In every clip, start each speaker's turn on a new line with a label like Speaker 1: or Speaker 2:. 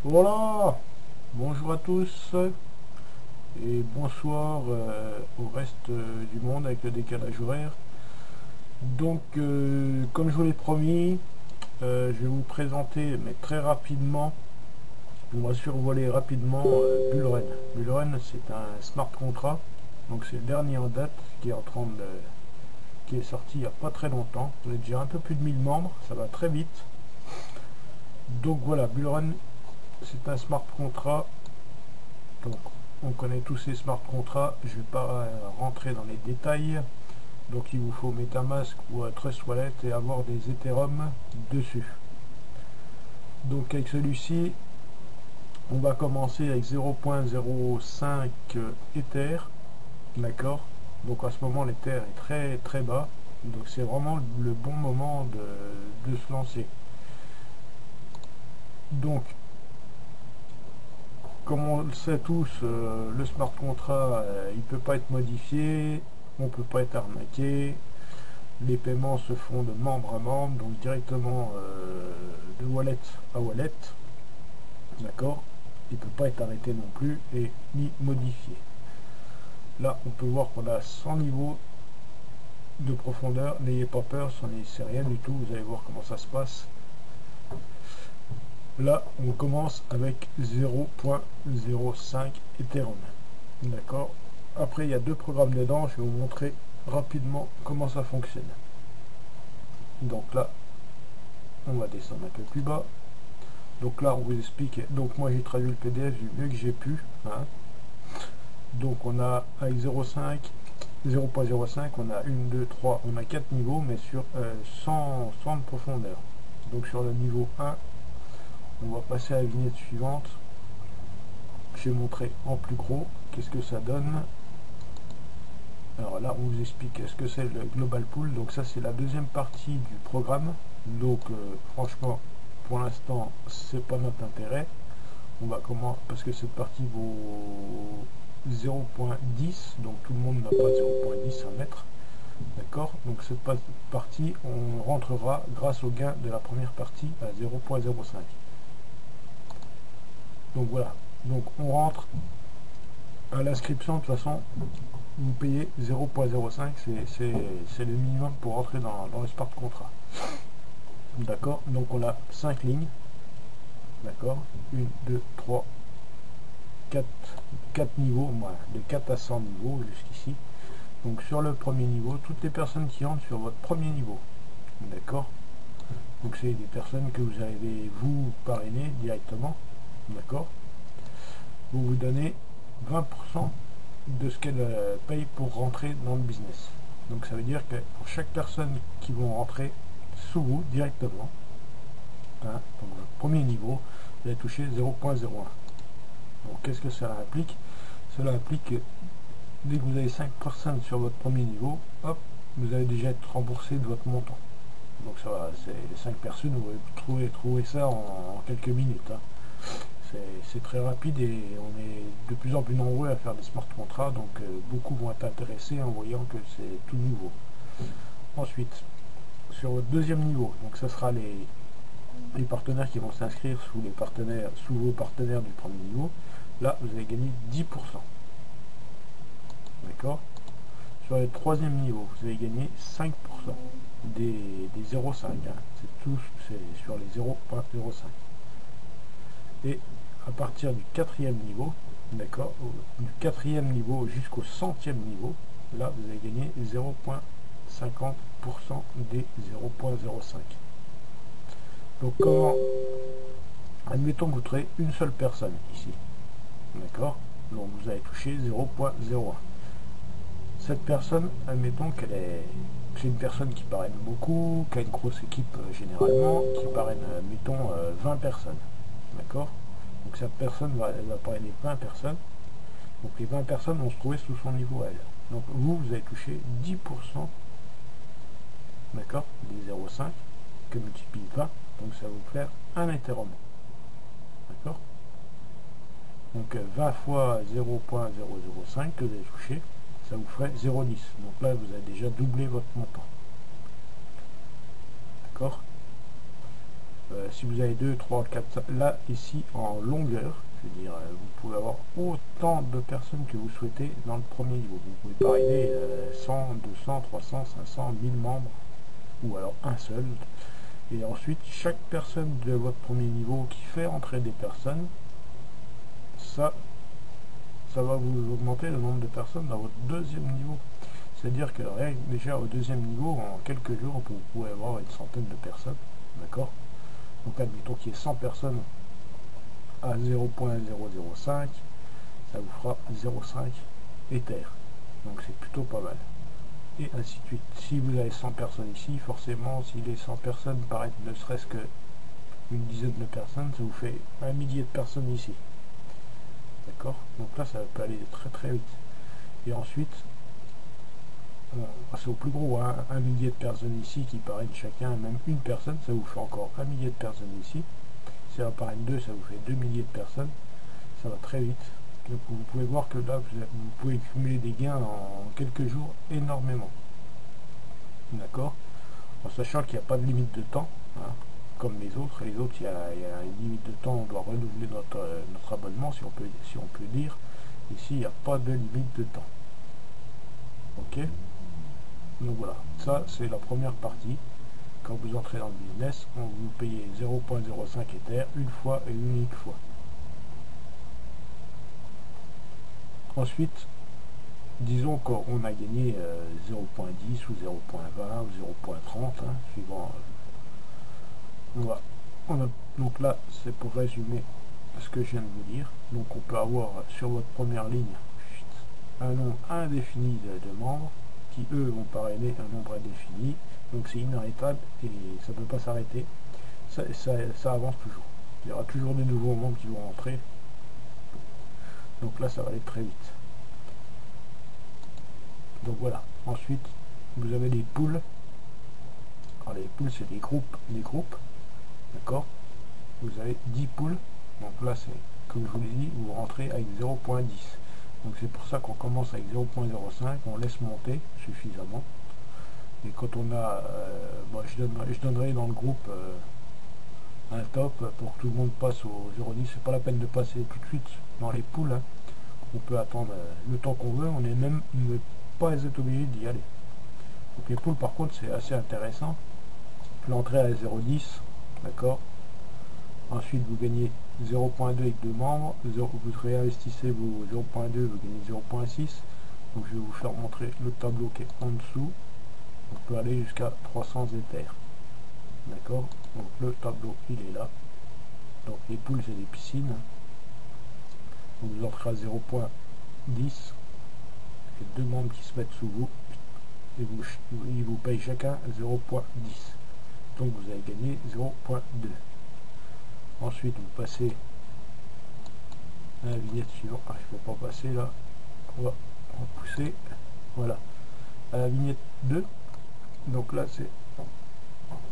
Speaker 1: Voilà, bonjour à tous et bonsoir au reste du monde avec le décalage horaire. Donc, comme je vous l'ai promis, je vais vous présenter, mais très rapidement, on va survoler rapidement Bullrun. Bullrun, c'est un smart contract, donc c'est le dernier en date qui est sorti il n'y a pas très longtemps. On est déjà un peu plus de 1000 membres, ça va très vite. Donc voilà, Bullrun, c'est un smart contract. Donc, on connaît tous ces smart contrats, je ne vais pas rentrer dans les détails. Donc, il vous faut MetaMask ou Trust Wallet et avoir des Ethereum dessus. Donc, avec celui-ci, on va commencer avec 0.05 Ether, d'accord. Donc, à ce moment, l'Ether est très très bas. Donc, c'est vraiment le bon moment de se lancer. Donc, comme on le sait tous, le smart contract, il ne peut pas être modifié, on ne peut pas être arnaqué, les paiements se font de membre à membre, donc directement de wallet à wallet, d'accord. Il ne peut pas être arrêté non plus et ni modifié. Là, on peut voir qu'on a 100 niveaux de profondeur, n'ayez pas peur, c'est rien du tout, vous allez voir comment ça se passe. Là, on commence avec 0.05 Ethereum. D'accord. Après, il y a deux programmes dedans. Je vais vous montrer rapidement comment ça fonctionne. Donc là, on va descendre un peu plus bas. Donc là, on vous explique. Donc moi, j'ai traduit le PDF du mieux que j'ai pu. Hein. Donc on a avec 0.5, on a 1, 2, 3, on a 4 niveaux, mais sur 100 de profondeur. Donc sur le niveau 1, on va passer à la vignette suivante. Je vais montrer en plus gros qu'est-ce que ça donne. Alors là, on vous explique ce que c'est le Global Pool. Donc ça, c'est la deuxième partie du programme. Donc franchement, pour l'instant, c'est pas notre intérêt. On va comment, parce que cette partie vaut 0.10, donc tout le monde n'a pas 0.10 à mettre. D'accord. Donc cette partie, on rentrera grâce au gain de la première partie à 0.05. Donc voilà. Donc on rentre à l'inscription. De toute façon, vous payez 0.05, c'est le minimum pour rentrer dans le smart contract. D'accord. Donc on a 5 lignes. D'accord. 1, 2, 3, 4 niveaux, de 4 à 100 niveaux jusqu'ici. Donc sur le premier niveau, toutes les personnes qui entrent sur votre premier niveau. D'accord. Donc c'est des personnes que vous avez vous parrainé directement. D'accord. Vous vous donnez 20% de ce qu'elle paye pour rentrer dans le business. Donc ça veut dire que pour chaque personne qui vont rentrer sous vous directement, hein, donc votre premier niveau, vous allez toucher 0.01. Donc qu'est-ce que cela implique? Cela implique que dès que vous avez 5 personnes sur votre premier niveau, hop, vous allez déjà être remboursé de votre montant. Donc ça va, c'est les 5 personnes, vous pouvez trouver ça en quelques minutes. Hein. C'est très rapide et on est de plus en plus nombreux à faire des smart contracts, donc beaucoup vont être intéressés en voyant que c'est tout nouveau. Ensuite, sur votre deuxième niveau, donc ce sera les partenaires qui vont s'inscrire sous vos partenaires du premier niveau. Là, vous allez gagner 10%. D'accord. Sur le troisième niveau, vous allez gagner 5% des 0,5. Hein. C'est tout, c'est sur les 0.05. Et à partir du quatrième niveau, d'accord, du quatrième niveau jusqu'au centième niveau, là vous allez gagner 0.50% des 0.05. Donc quand, admettons que vous trouvez une seule personne ici, d'accord, donc vous allez toucher 0.01. Cette personne, admettons c'est une personne qui parraine beaucoup, qui a une grosse équipe généralement, qui parraine, mettons, 20 personnes. D'accord. Donc cette personne elle va parrainer 20 personnes. Donc les 20 personnes vont se trouver sous son niveau à elle. Donc vous allez toucher 10%, d'accord, des 0,5 que multiplie 20. Donc ça va vous faire un Ethereum. D'accord. Donc 20 fois 0.005 que vous allez toucher, ça vous ferait 0,10. Donc là, vous avez déjà doublé votre montant. D'accord. Si vous avez 2, 3, 4, là, ici, en longueur, je veux dire, vous pouvez avoir autant de personnes que vous souhaitez dans le premier niveau. Vous pouvez pas arriver 100, 200, 300, 500, 1000 membres, ou alors un seul. Et ensuite, chaque personne de votre premier niveau qui fait entrer des personnes, ça va vous augmenter le nombre de personnes dans votre deuxième niveau. C'est-à-dire que déjà au deuxième niveau, en quelques jours, vous pouvez avoir une centaine de personnes. D'accord? Donc admettons qu'il y ait 100 personnes à 0.005, ça vous fera 0.5 Ether. Donc c'est plutôt pas mal. Et ainsi de suite. Si vous avez 100 personnes ici, forcément, si les 100 personnes paraissent ne serait-ce que une dizaine de personnes, ça vous fait un millier de personnes ici. D'accord? Donc là, ça peut aller très très vite. Et ensuite, c'est au plus gros, hein, un millier de personnes ici qui parrainent chacun, même une personne, ça vous fait encore un millier de personnes ici. Si ça parraine deux, ça vous fait 2 milliers de personnes. Ça va très vite. Donc vous pouvez voir que là, vous pouvez cumuler des gains en quelques jours énormément. D'accord? En sachant qu'il n'y a pas de limite de temps, hein, comme les autres. Les autres, il y a une limite de temps, on doit renouveler notre abonnement, si on peut dire. Ici, il n'y a pas de limite de temps. Ok? Donc voilà, ça c'est la première partie. Quand vous entrez dans le business, on vous payez 0.05 Ether une fois et une unique fois. Ensuite, disons qu'on a gagné 0.10 ou 0.20 ou 0.30, hein, suivant. Voilà. Donc là, c'est pour résumer ce que je viens de vous dire. Donc on peut avoir sur votre première ligne un nombre indéfini de membres qui eux vont parrainer un nombre indéfini. Donc c'est inarrêtable et ça ne peut pas s'arrêter. Ça avance toujours. Il y aura toujours des nouveaux membres qui vont rentrer. Donc là, ça va aller très vite. Donc voilà. Ensuite, vous avez des poules. Alors les poules, c'est des groupes. D'accord? Vous avez 10 poules. Donc là, c'est, comme je vous l'ai dit, vous rentrez avec 0.10. Donc c'est pour ça qu'on commence avec 0.05. On laisse monter suffisamment. Et quand on a, je donnerai dans le groupe un top pour que tout le monde passe au 0.10. C'est pas la peine de passer tout de suite dans les poules. Hein. On peut attendre le temps qu'on veut. On n'est même pas obligé d'y aller. Donc les poules, par contre, c'est assez intéressant. L'entrée à 0.10, d'accord. Ensuite, vous gagnez 0.2 avec 2 membres. Vous réinvestissez vos 0.2, vous gagnez 0.6. Donc je vais vous faire montrer le tableau qui est en dessous. On peut aller jusqu'à 300 Ether. D'accord? Donc le tableau, il est là. Donc les poules, c'est des piscines. Donc vous entrez à 0.10. Et 2 membres qui se mettent sous vous. Et ils vous payent chacun 0.10. Donc vous avez gagné 0.2. Ensuite, vous passez à la vignette suivante. Ah, je ne peux pas passer là. On va repousser. Voilà. À la vignette 2. Donc là, c'est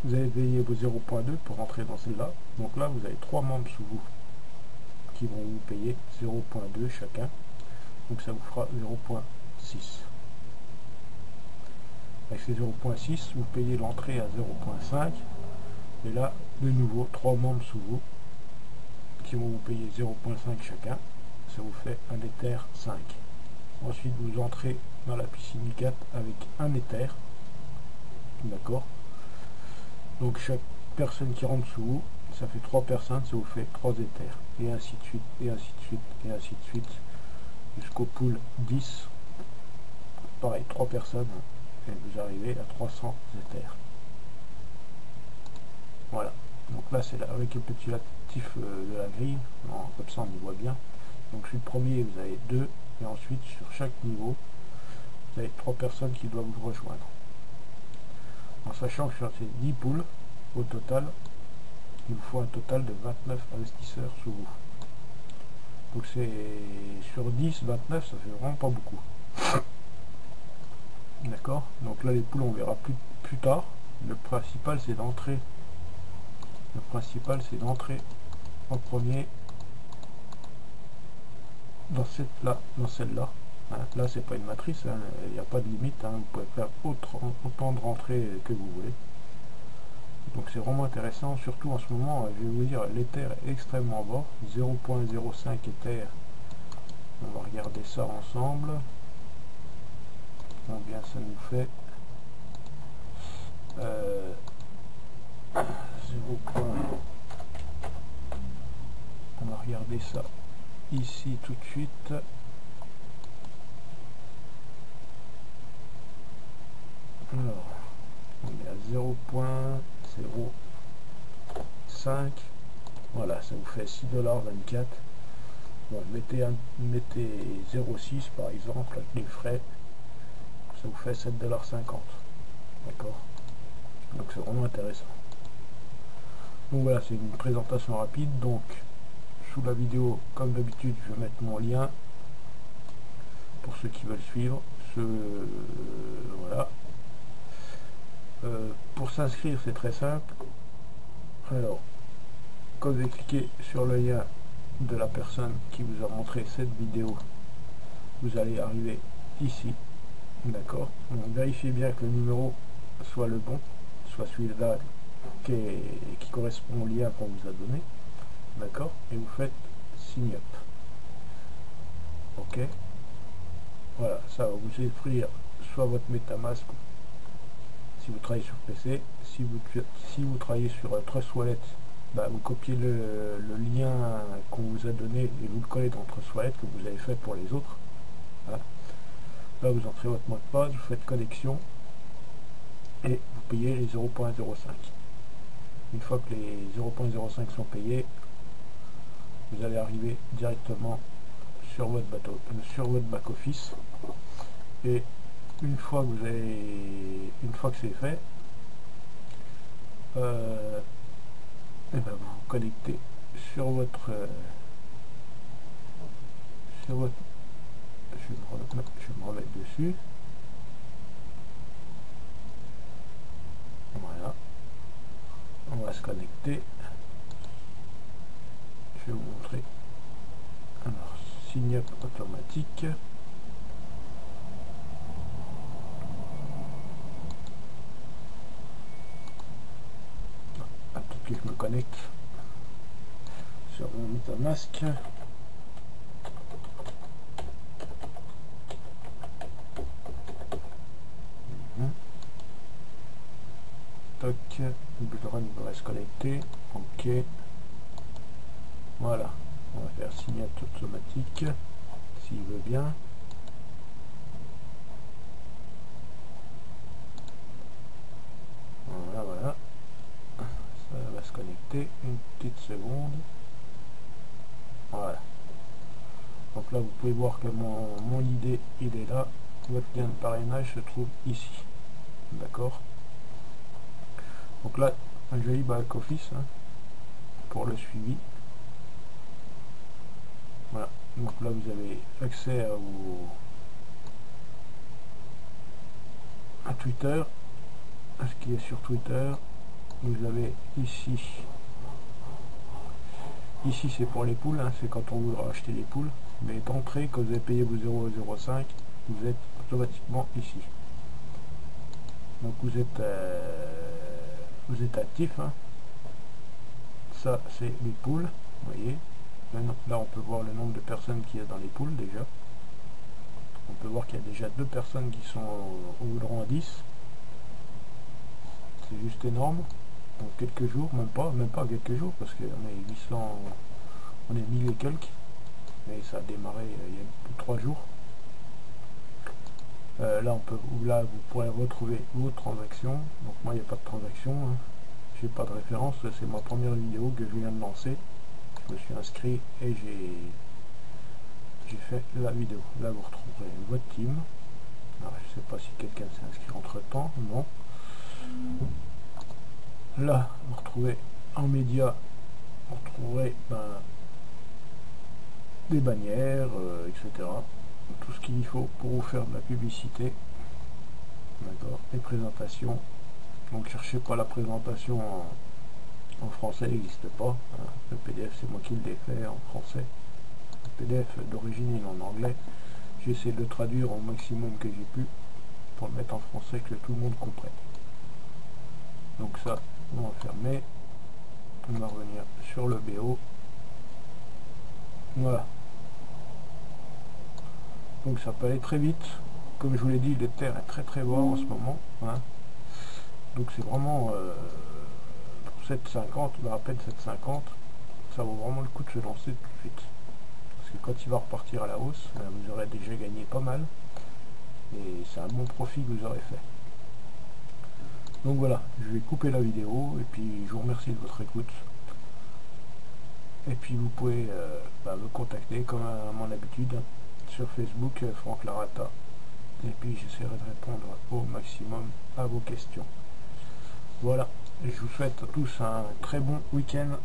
Speaker 1: vous avez payé vos 0.2 pour rentrer dans celle-là. Donc là, vous avez 3 membres sous vous qui vont vous payer 0.2 chacun. Donc ça vous fera 0.6. Avec ces 0.6, vous payez l'entrée à 0.5. Et là, de nouveau, 3 membres sous vous qui vont vous payer 0.5 chacun. Ça vous fait un Ether 5. Ensuite, vous entrez dans la piscine 4 avec un Ether. D'accord? Donc chaque personne qui rentre sous vous, ça fait 3 personnes, ça vous fait 3 Ethers. Et ainsi de suite, et ainsi de suite, et ainsi de suite. Jusqu'au pool 10. Pareil, 3 personnes. Et vous arrivez à 300 Ethers. Voilà. Donc là, c'est récapitulatif de la grille. Non, comme ça, on y voit bien. Donc sur le premier, vous avez 2. Et ensuite, sur chaque niveau, vous avez 3 personnes qui doivent vous rejoindre. En sachant que sur ces 10 poules, au total, il vous faut un total de 29 investisseurs sous vous. Donc c'est sur 10, 29, ça fait vraiment pas beaucoup. D'accord? Donc là, les poules, on verra plus tard. Le principal, c'est d'entrer. Le principal, c'est d'entrer en premier dans celle-là. Hein, là, c'est pas une matrice, il n'y a pas de limite. Hein, vous pouvez faire autant de rentrées que vous voulez. Donc c'est vraiment intéressant, surtout en ce moment, je vais vous dire, l'Ether est extrêmement bas, 0.05 Ether. On va regarder ça ensemble. Combien ça nous fait 0. On va regarder ça ici tout de suite. Alors, on est à 0.05. Voilà, ça vous fait 6,24 $. Bon, mettez 0,6 par exemple avec les frais, ça vous fait 7,50 $. D'accord? Donc c'est vraiment intéressant. Donc voilà, c'est une présentation rapide. Donc sous la vidéo, comme d'habitude, je vais mettre mon lien pour ceux qui veulent suivre. Voilà. Pour s'inscrire, c'est très simple. Alors, quand vous cliquez sur le lien de la personne qui vous a montré cette vidéo, vous allez arriver ici. D'accord? Donc vérifiez bien que le numéro soit le bon, soit celui-là qui correspond au lien qu'on vous a donné. D'accord? Et vous faites sign up. Ok? Voilà, ça va vous offrir soit votre MetaMask si vous travaillez sur PC, si vous travaillez sur Trust Wallet, bah, vous copiez le lien qu'on vous a donné et vous le collez dans Trust Wallet que vous avez fait pour les autres. Voilà. Là vous entrez votre mot de passe, vous faites connexion et vous payez les 0.05. Une fois que les 0.05 sont payés, vous allez arriver directement sur votre back office, et une fois que c'est fait, et ben vous vous connectez sur votre je vais me remettre dessus. Voilà, on va se connecter. Je vais vous montrer. Alors, sign up automatique. Peut-être que je me connecte sur mon MetaMask. Toc, Bullrun va se connecter. Ok. Voilà. On va faire signature automatique s'il veut bien. Voilà, voilà. Ça va se connecter. Une petite seconde. Voilà. Donc là, vous pouvez voir que mon ID, il est là. Votre lien de parrainage se trouve ici. D'accord? Donc là, un joli back office pour le suivi. Voilà. Donc là, vous avez accès à Twitter, à ce qui est sur Twitter. Vous avez ici. Ici, c'est pour les poules, c'est quand on voudra acheter les poules. Mais d'entrée, quand vous avez payé vos 0,05, vous êtes automatiquement ici. Donc vous êtes actif. Ça, c'est les poules. Vous voyez. Là, on peut voir le nombre de personnes qu'il y a dans les poules déjà. On peut voir qu'il y a déjà 2 personnes qui sont au rang 10. C'est juste énorme. Donc quelques jours, même pas quelques jours, parce qu'on est 800, on est 1000 et quelques. Mais ça a démarré il y a 3 jours. Là, vous pourrez retrouver vos transactions. Donc moi, il n'y a pas de transaction. J'ai pas de référence. C'est ma première vidéo que je viens de lancer. Je me suis inscrit et j'ai fait la vidéo. Là, vous retrouverez votre team. Alors, je sais pas si quelqu'un s'est inscrit entre temps. Non. Là, vous retrouvez en média, vous retrouverez des bannières, etc. Tout ce qu'il faut pour vous faire de la publicité. D'accord. Les présentations. Donc, cherchez pas la présentation en français, il n'existe pas. Le PDF, c'est moi qui l'ai fait en français. Le PDF d'origine, il est en anglais. J'ai essayé de le traduire au maximum que j'ai pu pour le mettre en français, que tout le monde comprenne. Donc ça, On va fermer. On va revenir sur le BO. Voilà. Donc ça peut aller très vite. Comme je vous l'ai dit, le terre est très bas en ce moment. Hein. Donc c'est vraiment 7,50, à peine 7,50. Ça vaut vraiment le coup de se lancer tout de suite. Parce que quand il va repartir à la hausse, vous aurez déjà gagné pas mal. Et c'est un bon profit que vous aurez fait. Donc voilà, je vais couper la vidéo et puis je vous remercie de votre écoute. Et puis vous pouvez me contacter comme à mon habitude sur Facebook, Franck Larata. Et puis j'essaierai de répondre au maximum à vos questions. Voilà, je vous souhaite à tous un très bon week-end.